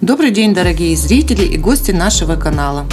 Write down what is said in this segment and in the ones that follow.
Добрый день, дорогие зрители и гости нашего канала.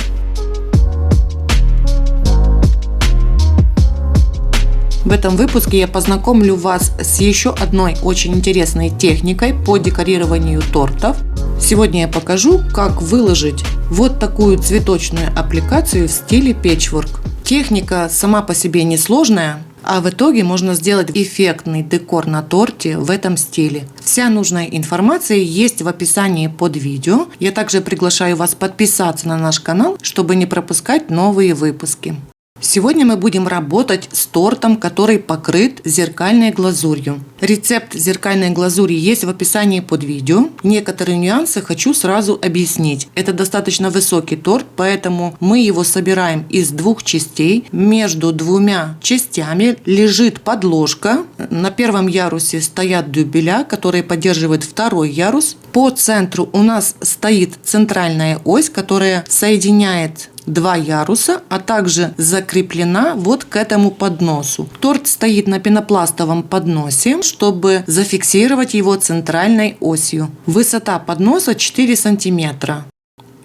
В этом выпуске я познакомлю вас с еще одной очень интересной техникой по декорированию тортов. Сегодня я покажу, как выложить вот такую цветочную аппликацию в стиле пэтчворк. Техника сама по себе несложная, а в итоге можно сделать эффектный декор на торте в этом стиле. Вся нужная информация есть в описании под видео. Я также приглашаю вас подписаться на наш канал, чтобы не пропускать новые выпуски. Сегодня мы будем работать с тортом, который покрыт зеркальной глазурью. Рецепт зеркальной глазури есть в описании под видео. Некоторые нюансы хочу сразу объяснить. Это достаточно высокий торт, поэтому мы его собираем из двух частей. Между двумя частями лежит подложка. На первом ярусе стоят дюбеля, которые поддерживают второй ярус. По центру у нас стоит центральная ось, которая соединяет два яруса, а также закреплена вот к этому подносу. Торт стоит на пенопластовом подносе, чтобы зафиксировать его центральной осью. Высота подноса 4 сантиметра.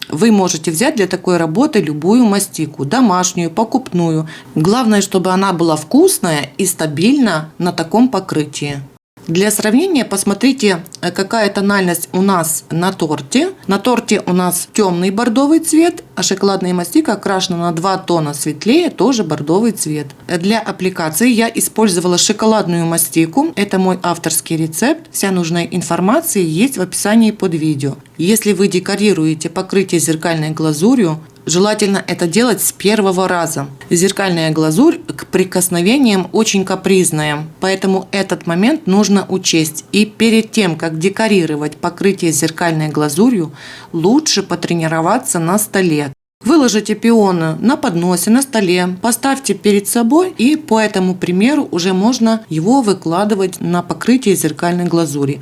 Вы можете взять для такой работы любую мастику, домашнюю, покупную. Главное, чтобы она была вкусная и стабильна на таком покрытии. Для сравнения посмотрите, какая тональность у нас на торте. На торте у нас темный бордовый цвет, а шоколадная мастика окрашена на 2 тона светлее, тоже бордовый цвет. Для аппликации я использовала шоколадную мастику. Это мой авторский рецепт. Вся нужная информация есть в описании под видео. Если вы декорируете покрытие зеркальной глазурью, желательно это делать с первого раза. Зеркальная глазурь к прикосновениям очень капризная, поэтому этот момент нужно учесть. И перед тем, как декорировать покрытие зеркальной глазурью, лучше потренироваться на столе. Выложите пионы на подносе, на столе, поставьте перед собой, и по этому примеру уже можно его выкладывать на покрытие зеркальной глазури.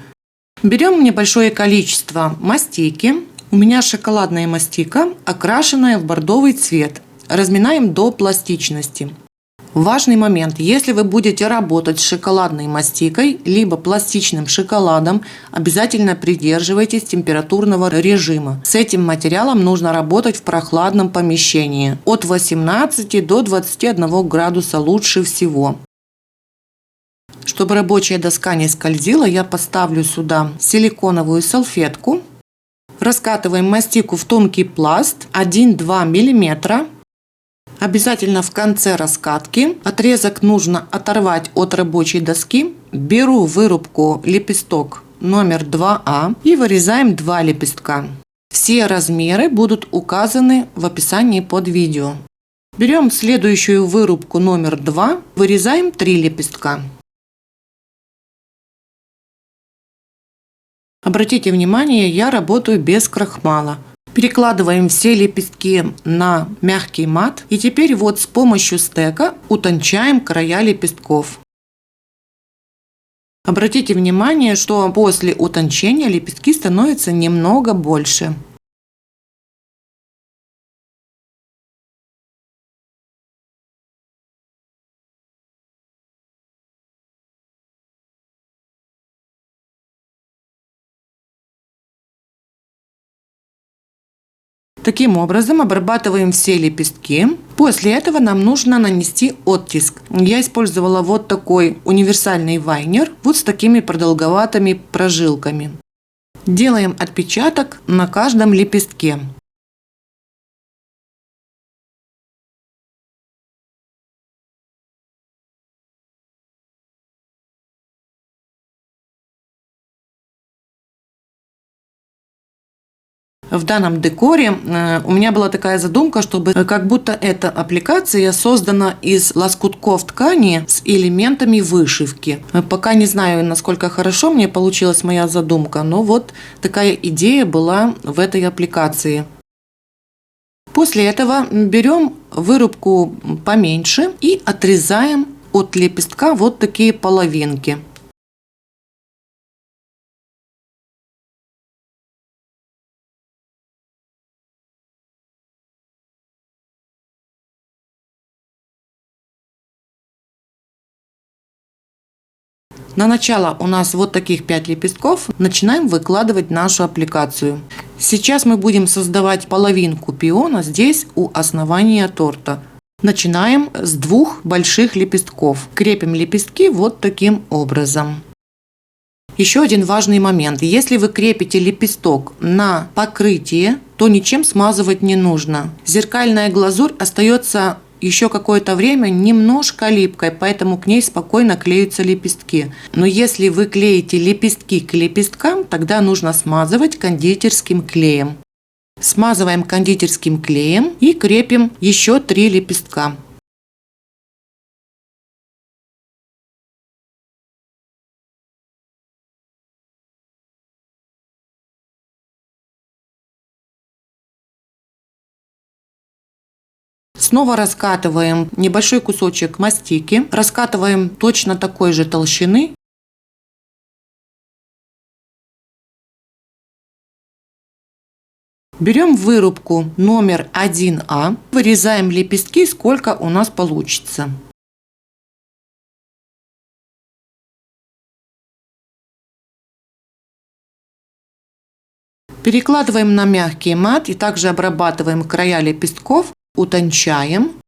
Берем небольшое количество мастики. У меня шоколадная мастика, окрашенная в бордовый цвет. Разминаем до пластичности. Важный момент. Если вы будете работать с шоколадной мастикой, либо пластичным шоколадом, обязательно придерживайтесь температурного режима. С этим материалом нужно работать в прохладном помещении. От 18 до 21 градуса лучше всего. Чтобы рабочая доска не скользила, я поставлю сюда силиконовую салфетку. Раскатываем мастику в тонкий пласт 1-2 мм. Обязательно в конце раскатки отрезок нужно оторвать от рабочей доски. Беру вырубку лепесток номер 2А и вырезаем 2 лепестка. Все размеры будут указаны в описании под видео. Берем следующую вырубку номер 2, вырезаем 3 лепестка. Обратите внимание, я работаю без крахмала. Перекладываем все лепестки на мягкий мат. И теперь вот с помощью стека утончаем края лепестков. Обратите внимание, что после утончения лепестки становятся немного больше. Таким образом обрабатываем все лепестки. После этого нам нужно нанести оттиск. Я использовала вот такой универсальный вайнер, вот с такими продолговатыми прожилками. Делаем отпечаток на каждом лепестке. В данном декоре у меня была такая задумка, чтобы как будто эта аппликация создана из лоскутков ткани с элементами вышивки. Пока не знаю, насколько хорошо мне получилась моя задумка, но вот такая идея была в этой аппликации. После этого берем вырубку поменьше и отрезаем от лепестка вот такие половинки. На начало у нас вот таких 5 лепестков. Начинаем выкладывать нашу аппликацию. Сейчас мы будем создавать половинку пиона здесь у основания торта. Начинаем с 2 больших лепестков. Крепим лепестки вот таким образом. Еще один важный момент. Если вы крепите лепесток на покрытие, то ничем смазывать не нужно. Зеркальная глазурь остается еще какое-то время немножко липкой, поэтому к ней спокойно клеются лепестки. Но если вы клеите лепестки к лепесткам, тогда нужно смазывать кондитерским клеем. Смазываем кондитерским клеем и крепим еще 3 лепестка. Снова раскатываем небольшой кусочек мастики, раскатываем точно такой же толщины. Берем вырубку номер 1А, вырезаем лепестки, сколько у нас получится. Перекладываем на мягкий мат и также обрабатываем края лепестков, утончаем.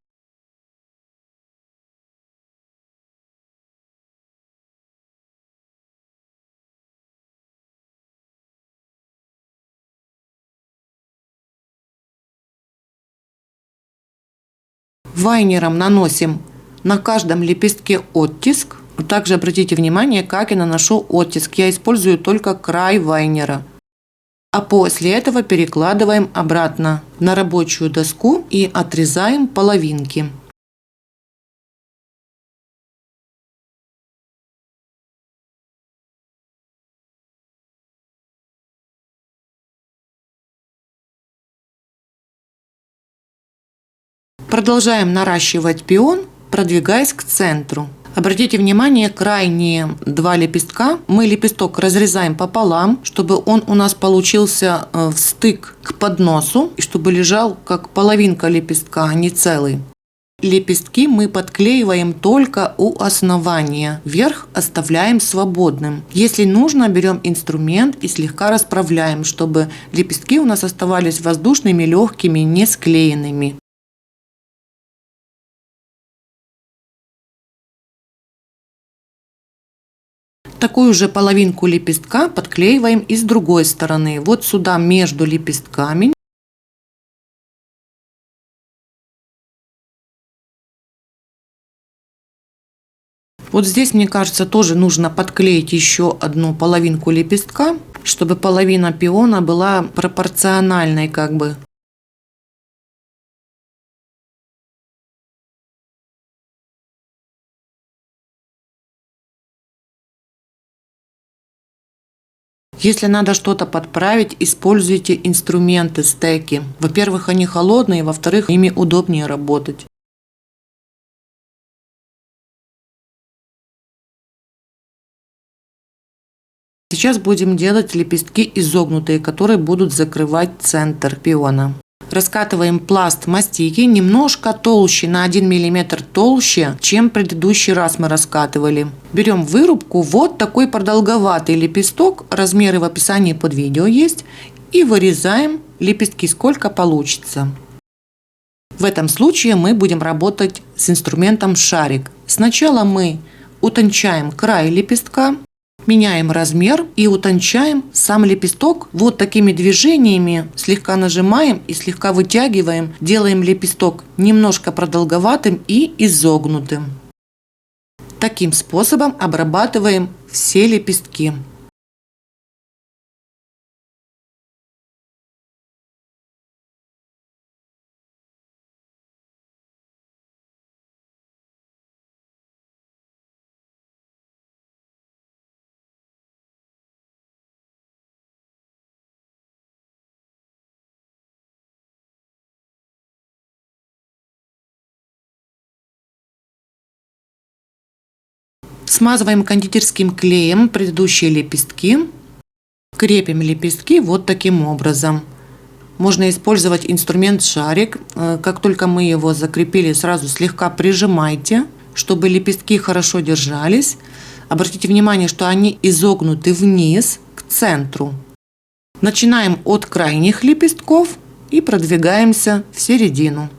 Вайнером наносим на каждом лепестке оттиск. Также обратите внимание, как я наношу оттиск. Я использую только край вайнера. А после этого перекладываем обратно на рабочую доску и отрезаем половинки. Продолжаем наращивать пион, продвигаясь к центру. Обратите внимание, крайние 2 лепестка мы лепесток разрезаем пополам, чтобы он у нас получился в стык к подносу и чтобы лежал как половинка лепестка, а не целый. Лепестки мы подклеиваем только у основания, верх оставляем свободным. Если нужно, берем инструмент и слегка расправляем, чтобы лепестки у нас оставались воздушными, легкими, не склеенными. Такую же половинку лепестка подклеиваем и с другой стороны. Вот сюда между лепестками. Вот здесь, мне кажется, тоже нужно подклеить еще одну половинку лепестка, чтобы половина пиона была пропорциональной как бы. Если надо что-то подправить, используйте инструменты стеки. Во-первых, они холодные, во-вторых, ими удобнее работать. Сейчас будем делать лепестки изогнутые, которые будут закрывать центр пиона. Раскатываем пласт мастики немножко толще, на 1 мм толще, чем в предыдущий раз мы раскатывали. Берем вырубку, вот такой продолговатый лепесток, размеры в описании под видео есть, и вырезаем лепестки, сколько получится. В этом случае мы будем работать с инструментом шарик. Сначала мы утончаем край лепестка, меняем размер и утончаем сам лепесток. Вот такими движениями слегка нажимаем и слегка вытягиваем. Делаем лепесток немножко продолговатым и изогнутым. Таким способом обрабатываем все лепестки. Смазываем кондитерским клеем предыдущие лепестки. Крепим лепестки вот таким образом. Можно использовать инструмент шарик. Как только мы его закрепили, сразу слегка прижимайте, чтобы лепестки хорошо держались. Обратите внимание, что они изогнуты вниз к центру. Начинаем от крайних лепестков и продвигаемся в середину.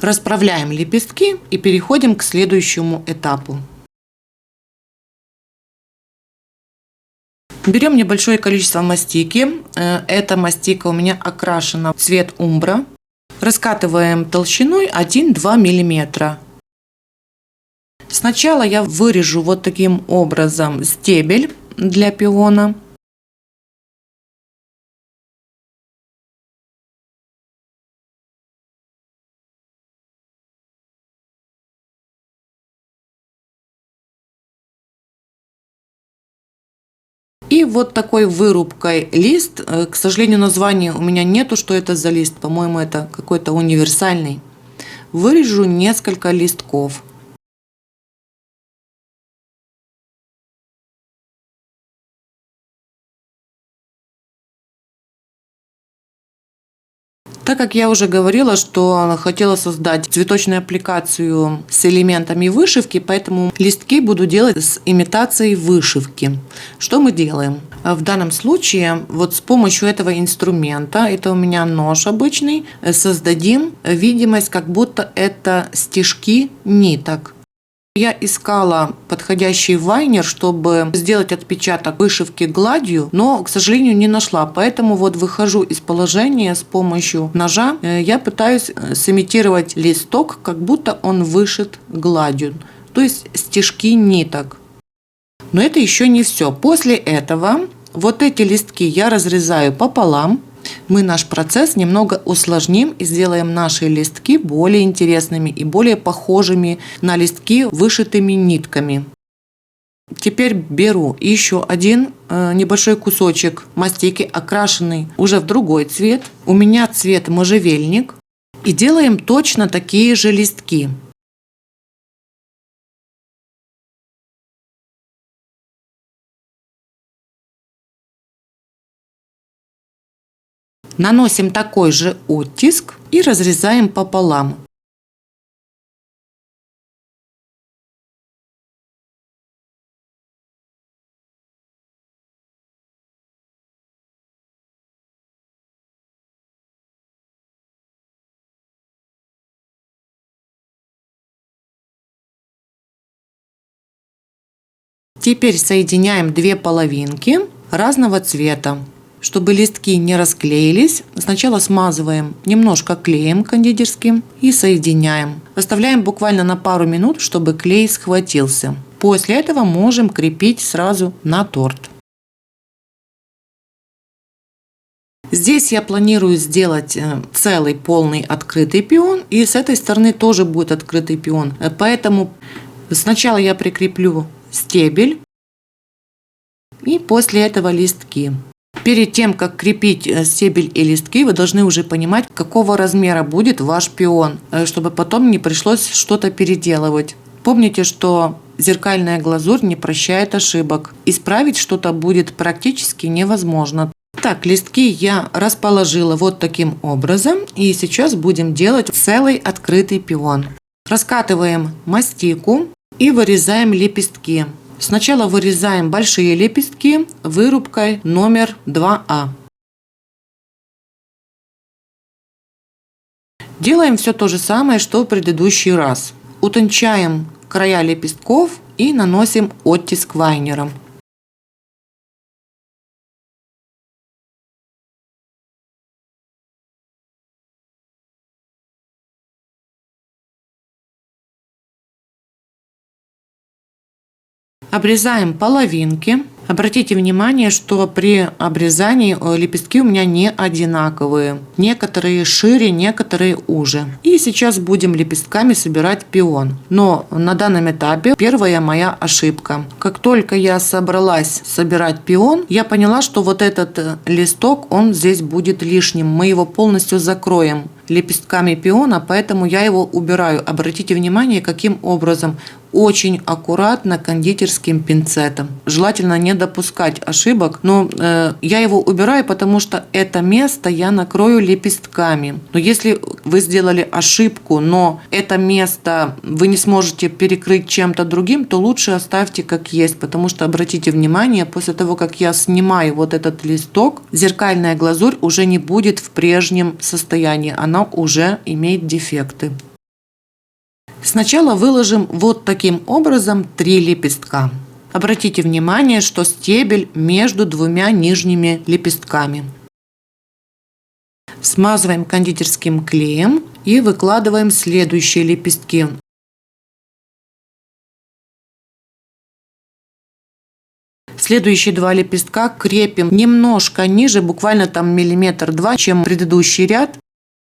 Расправляем лепестки и переходим к следующему этапу. Берем небольшое количество мастики. Эта мастика у меня окрашена в цвет умбра. Раскатываем толщиной 1-2 мм. Сначала я вырежу вот таким образом стебель для пиона. И вот такой вырубкой лист, к сожалению, названия у меня нету, что это за лист, по-моему, это какой-то универсальный. Вырежу несколько листков. Так как я уже говорила, что хотела создать цветочную аппликацию с элементами вышивки, поэтому листки буду делать с имитацией вышивки. Что мы делаем? В данном случае вот с помощью этого инструмента, это у меня нож обычный, создадим видимость, как будто это стежки ниток. Я искала подходящий вайнер, чтобы сделать отпечаток вышивки гладью, но, к сожалению, не нашла. Поэтому вот выхожу из положения с помощью ножа. Я пытаюсь сымитировать листок, как будто он вышит гладью, то есть стежки ниток. Но это еще не все. После этого вот эти листки я разрезаю пополам. Мы наш процесс немного усложним и сделаем наши листки более интересными и более похожими на листки вышитыми нитками. Теперь беру еще один небольшой кусочек мастики, окрашенный уже в другой цвет. У меня цвет можжевельник. И делаем точно такие же листки. Наносим такой же оттиск и разрезаем пополам. Теперь соединяем две половинки разного цвета. Чтобы листки не расклеились, сначала смазываем немножко клеем кондитерским и соединяем. Оставляем буквально на пару минут, чтобы клей схватился. После этого можем крепить сразу на торт. Здесь я планирую сделать целый полный открытый пион, и с этой стороны тоже будет открытый пион. Поэтому сначала я прикреплю стебель и после этого листки. Перед тем, как крепить стебель и листки, вы должны уже понимать, какого размера будет ваш пион, чтобы потом не пришлось что-то переделывать. Помните, что зеркальная глазурь не прощает ошибок. Исправить что-то будет практически невозможно. Так, листки я расположила вот таким образом. И сейчас будем делать целый открытый пион. Раскатываем мастику и вырезаем лепестки. Сначала вырезаем большие лепестки вырубкой номер 2А. Делаем все то же самое, что в предыдущий раз. Утончаем края лепестков и наносим оттиск вайнером. Обрезаем половинки. Обратите внимание, что при обрезании лепестки у меня не одинаковые. Некоторые шире, некоторые уже. И сейчас будем лепестками собирать пион. Но на данном этапе первая моя ошибка. Как только я собралась собирать пион, я поняла, что вот этот листок, он здесь будет лишним. Мы его полностью закроем лепестками пиона, поэтому я его убираю. Обратите внимание, каким образом очень аккуратно кондитерским пинцетом. Желательно не допускать ошибок, но я его убираю, потому что это место я накрою лепестками. Но если вы сделали ошибку, но это место вы не сможете перекрыть чем-то другим, то лучше оставьте как есть, потому что обратите внимание, после того, как я снимаю вот этот листок, зеркальная глазурь уже не будет в прежнем состоянии, она уже имеет дефекты. Сначала выложим вот таким образом 3 лепестка. Обратите внимание, что стебель между двумя нижними лепестками. Смазываем кондитерским клеем и выкладываем следующие лепестки. Следующие 2 лепестка крепим немножко ниже, буквально там 1-2 мм, чем предыдущий ряд.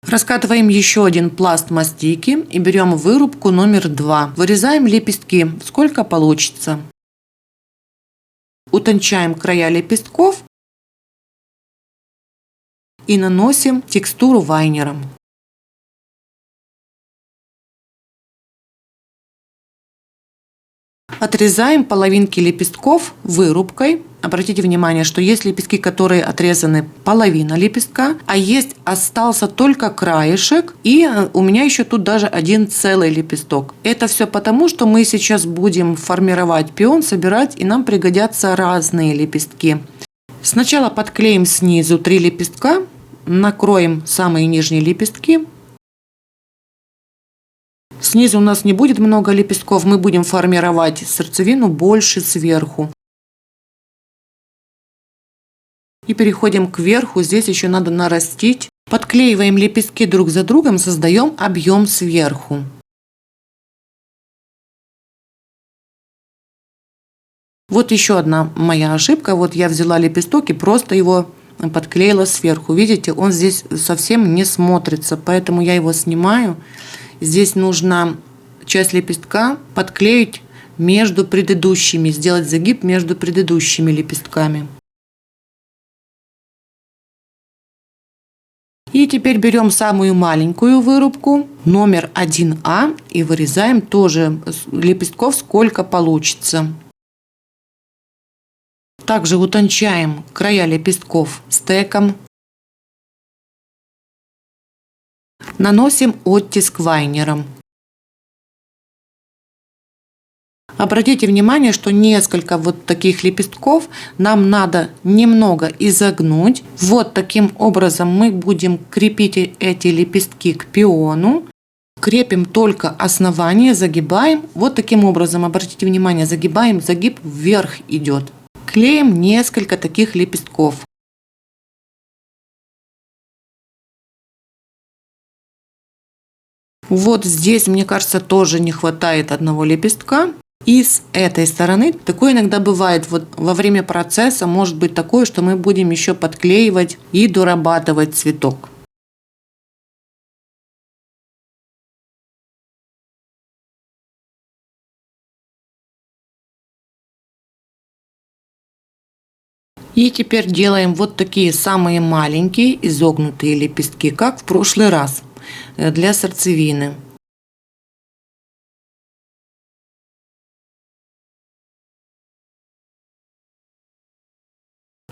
Раскатываем еще один пласт мастики и берем вырубку номер 2. Вырезаем лепестки, сколько получится. Утончаем края лепестков и наносим текстуру вайнером. Отрезаем половинки лепестков вырубкой. Обратите внимание, что есть лепестки, которые отрезаны половина лепестка, а есть остался только краешек, и у меня еще тут даже один целый лепесток. Это все потому, что мы сейчас будем формировать пион, собирать, и нам пригодятся разные лепестки. Сначала подклеим снизу 3 лепестка, накроем самые нижние лепестки. Снизу у нас не будет много лепестков, мы будем формировать сердцевину больше сверху. И переходим к верху, здесь еще надо нарастить. Подклеиваем лепестки друг за другом, создаем объем сверху. Вот еще одна моя ошибка. Вот я взяла лепесток и просто его подклеила сверху. Видите, он здесь совсем не смотрится, поэтому я его снимаю. Здесь нужно часть лепестка подклеить между предыдущими, сделать загиб между предыдущими лепестками. И теперь берем самую маленькую вырубку, номер 1А, и вырезаем тоже лепестков, сколько получится. Также утончаем края лепестков стеком. Наносим оттиск вайнером. Обратите внимание, что несколько вот таких лепестков нам надо немного изогнуть. Вот таким образом мы будем крепить эти лепестки к пиону. Крепим только основание, загибаем. Вот таким образом, обратите внимание, загибаем, загиб вверх идет. Клеим несколько таких лепестков. Вот здесь, мне кажется, тоже не хватает одного лепестка. И с этой стороны, такое иногда бывает, вот во время процесса может быть такое, что мы будем еще подклеивать и дорабатывать цветок. И теперь делаем вот такие самые маленькие изогнутые лепестки, как в прошлый раз, для сердцевины.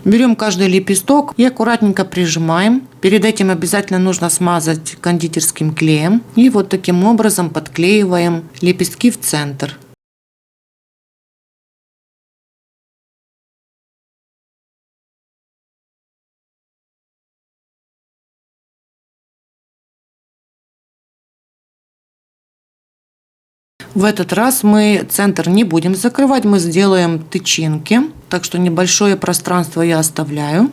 Берем каждый лепесток и аккуратненько прижимаем. Перед этим обязательно нужно смазать кондитерским клеем. И вот таким образом подклеиваем лепестки в центр. В этот раз мы центр не будем закрывать, мы сделаем тычинки, так что небольшое пространство я оставляю.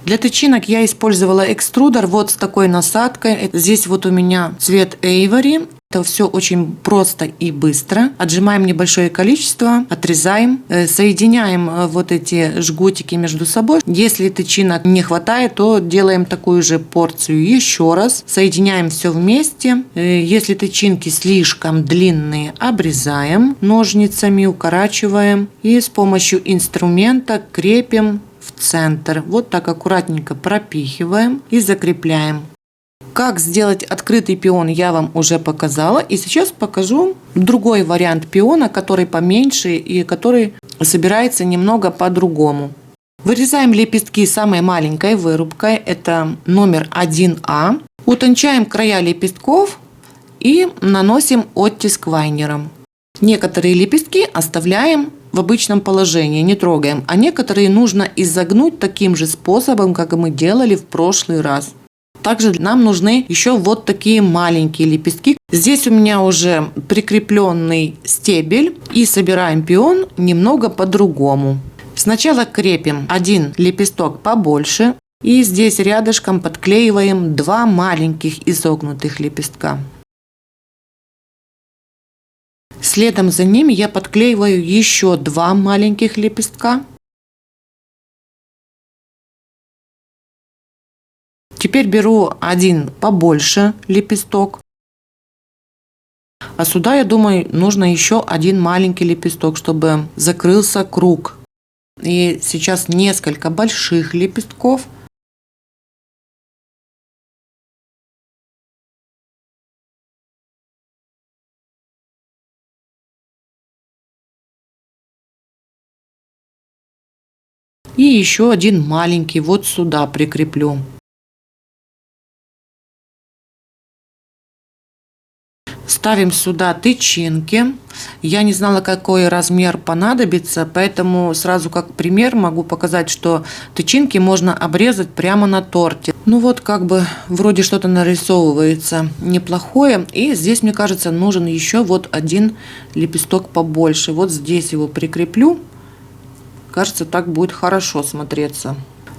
Для тычинок я использовала экструдер вот с такой насадкой. Здесь вот у меня цвет Эйвори. Это все очень просто и быстро. Отжимаем небольшое количество, отрезаем, соединяем вот эти жгутики между собой. Если тычинок не хватает, то делаем такую же порцию еще раз. Соединяем все вместе. Если тычинки слишком длинные, обрезаем ножницами, укорачиваем и с помощью инструмента крепим в центр. Вот так аккуратненько пропихиваем и закрепляем. Как сделать открытый пион, я вам уже показала. И сейчас покажу другой вариант пиона, который поменьше и который собирается немного по-другому. Вырезаем лепестки самой маленькой вырубкой. Это номер 1А. Утончаем края лепестков и наносим оттиск вайнером. Некоторые лепестки оставляем в обычном положении, не трогаем. А некоторые нужно изогнуть таким же способом, как мы делали в прошлый раз. Также нам нужны еще вот такие маленькие лепестки. Здесь у меня уже прикрепленный стебель. И собираем пион немного по-другому. Сначала крепим один лепесток побольше. И здесь рядышком подклеиваем два маленьких изогнутых лепестка. Следом за ними я подклеиваю еще два маленьких лепестка. Теперь беру один побольше лепесток. А сюда, я думаю, нужно еще один маленький лепесток, чтобы закрылся круг. И сейчас несколько больших лепестков. И еще один маленький вот сюда прикреплю. Ставим сюда тычинки. Я не знала, какой размер понадобится, поэтому сразу как пример могу показать, что тычинки можно обрезать прямо на торте. Ну вот как бы вроде что-то нарисовывается неплохое. И здесь, мне кажется, нужен еще вот один лепесток побольше. Вот здесь его прикреплю. Кажется, так будет хорошо смотреться.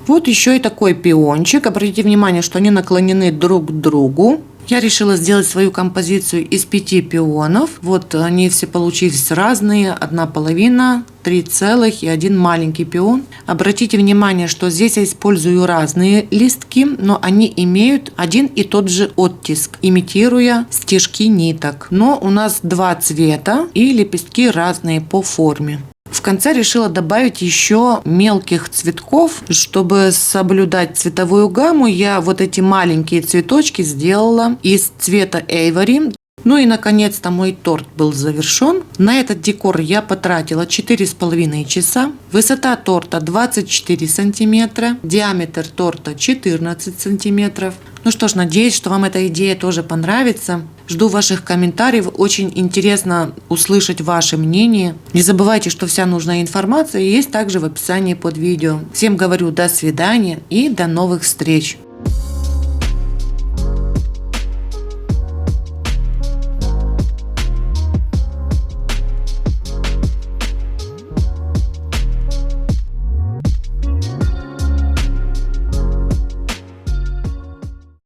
Вот еще и такой пиончик. Обратите внимание, что они наклонены друг к другу. Я решила сделать свою композицию из 5 пионов. Вот они все получились разные. Одна половина, 3 целых и один маленький пион. Обратите внимание, что здесь я использую разные листки, но они имеют один и тот же оттиск, имитируя стежки ниток. Но у нас два цвета и лепестки разные по форме. В конце решила добавить еще мелких цветков, чтобы соблюдать цветовую гамму. Я вот эти маленькие цветочки сделала из цвета Эйвори. Ну и наконец-то мой торт был завершен. На этот декор я потратила 4,5 часа. Высота торта 24 сантиметра, диаметр торта 14 сантиметров. Ну что ж, надеюсь, что вам эта идея тоже понравится. Жду ваших комментариев. Очень интересно услышать ваше мнение. Не забывайте, что вся нужная информация есть также в описании под видео. Всем говорю до свидания и до новых встреч.